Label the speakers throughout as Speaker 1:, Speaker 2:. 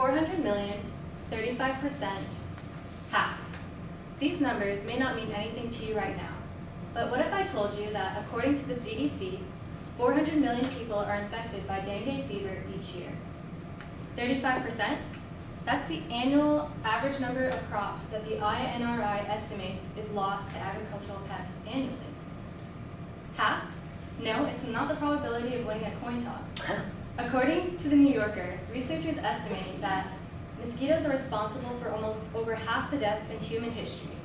Speaker 1: 400 million, 35%, half. These numbers may not mean anything to you right now, but what if I told you that according to the CDC, 400 million people are infected by dengue fever each year? 35%? That's the annual average number of crops that the INRI estimates is lost to agricultural pests annually. Half? No, it's not the probability of winning a coin toss. According to the New Yorker, researchers estimate that mosquitoes are responsible for almost over half the deaths in human history.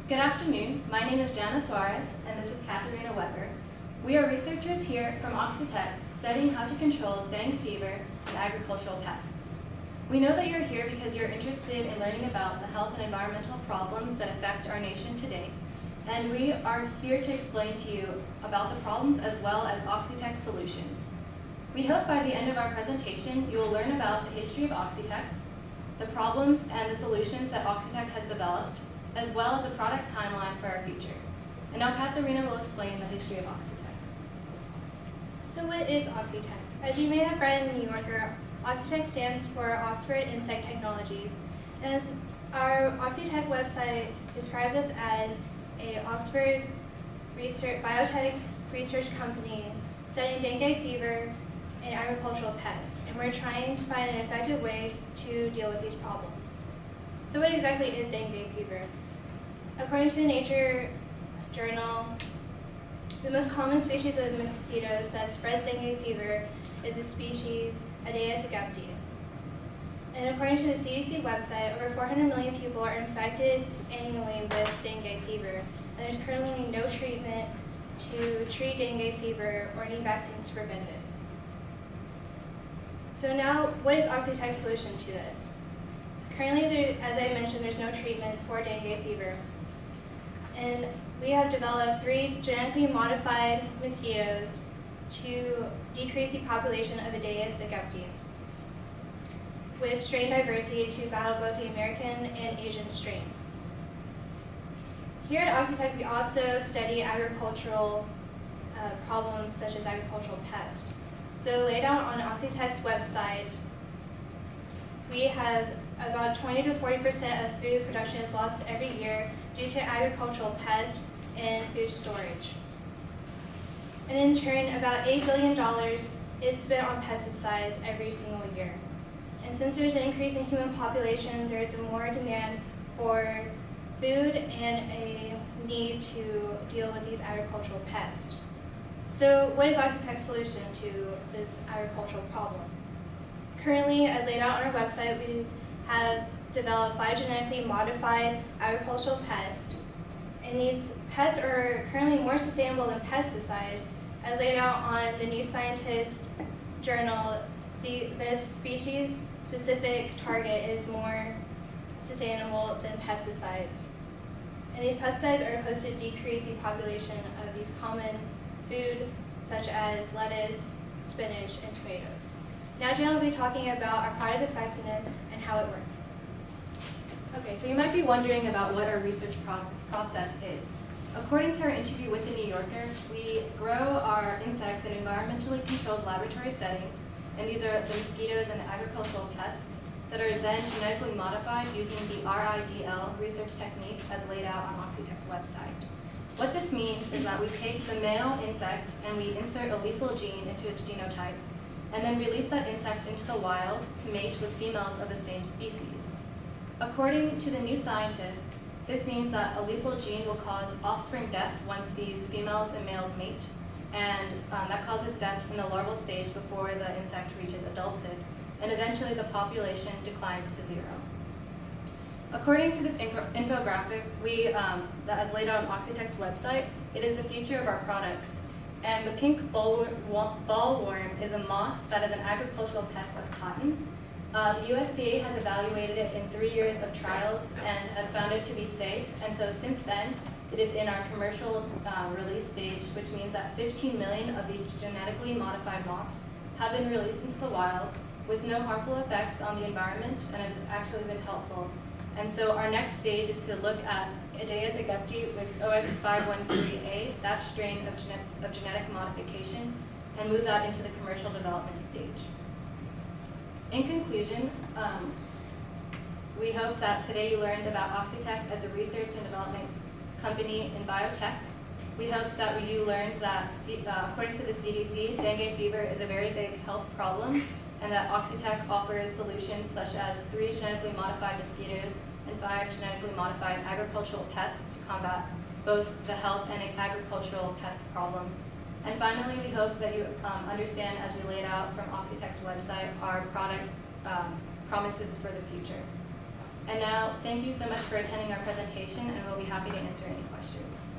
Speaker 1: Good afternoon, my name is Jana Suarez, and this is Katharina Weber. We are researchers here from Oxitec studying how to control dengue fever and agricultural pests. We know that you're here because you're interested in learning about the health and environmental problems that affect our nation today, and we are here to explain to you about the problems as well as Oxitec's solutions. We hope by the end of our presentation you will learn about the history of Oxitec, the problems and the solutions that Oxitec has developed, as well as a product timeline for our future. And now Katharina will explain the history of Oxitec.
Speaker 2: So what is Oxitec? As you may have read in the New Yorker, Oxitec stands for Oxford Insect Technologies. As our Oxitec website describes us as an Oxford biotech research company studying dengue fever and agricultural pests, and we're trying to find an effective way to deal with these problems. So what exactly is dengue fever? According to the Nature journal, the most common species of mosquitoes that spreads dengue fever is the species Aedes aegypti. And according to the CDC website, over 400 million people are infected annually with dengue fever, and there's currently no treatment to treat dengue fever or any vaccines to prevent it. So now, what is Oxitec's solution to this? Currently, as I mentioned, there's no treatment for dengue fever. And we have developed 3 genetically modified mosquitoes to decrease the population of Aedes aegypti with strain diversity to battle both the American and Asian strain. Here at Oxitec, we also study agricultural problems such as agricultural pests. So laid out on Oxitec's website, we have about 20 to 40% of food production is lost every year due to agricultural pests and food storage. And in turn, about $8 billion is spent on pesticides every single year. And since there's an increase in human population, there's more demand for food and a need to deal with these agricultural pests. So what is Oxitec's solution to this agricultural problem? Currently, as laid out on our website, we have developed 5 genetically modified agricultural pests. And these pests are currently more sustainable than pesticides. As laid out on the New Scientist journal, this species-specific target is more sustainable than pesticides. And these pesticides are supposed to decrease the population of these common food, such as lettuce, spinach, and tomatoes. Now Jan will be talking about our product effectiveness and how it works.
Speaker 1: Okay, so you might be wondering about what our research process is. According to our interview with the New Yorker, we grow our insects in environmentally controlled laboratory settings, and these are the mosquitoes and the agricultural pests that are then genetically modified using the RIDL research technique as laid out on Oxitec's website. What this means is that we take the male insect and we insert a lethal gene into its genotype, and then release that insect into the wild to mate with females of the same species. According to the New Scientist, this means that a lethal gene will cause offspring death once these females and males mate, and that causes death in the larval stage before the insect reaches adulthood, and eventually the population declines to 0. According to this infographic, that is laid out on Oxitec's website, it is the future of our products. And the pink ballworm is a moth that is an agricultural pest of cotton. The USDA has evaluated it in 3 years of trials and has found it to be safe. And so since then, it is in our commercial release stage, which means that 15 million of these genetically modified moths have been released into the wild with no harmful effects on the environment, and it has actually been helpful. And so our next stage is to look at Aedes aegypti with OX513A, that strain of genetic modification, and move that into the commercial development stage. In conclusion, we hope that today you learned about Oxitec as a research and development company in biotech. We hope that you learned that, according to the CDC, dengue fever is a very big health problem, and that Oxitec offers solutions such as 3 genetically modified mosquitoes and 5 genetically modified agricultural pests to combat both the health and agricultural pest problems. And finally, we hope that you understand, as we laid out from Oxitec's website, our product promises for the future. And now, thank you so much for attending our presentation, and we'll be happy to answer any questions.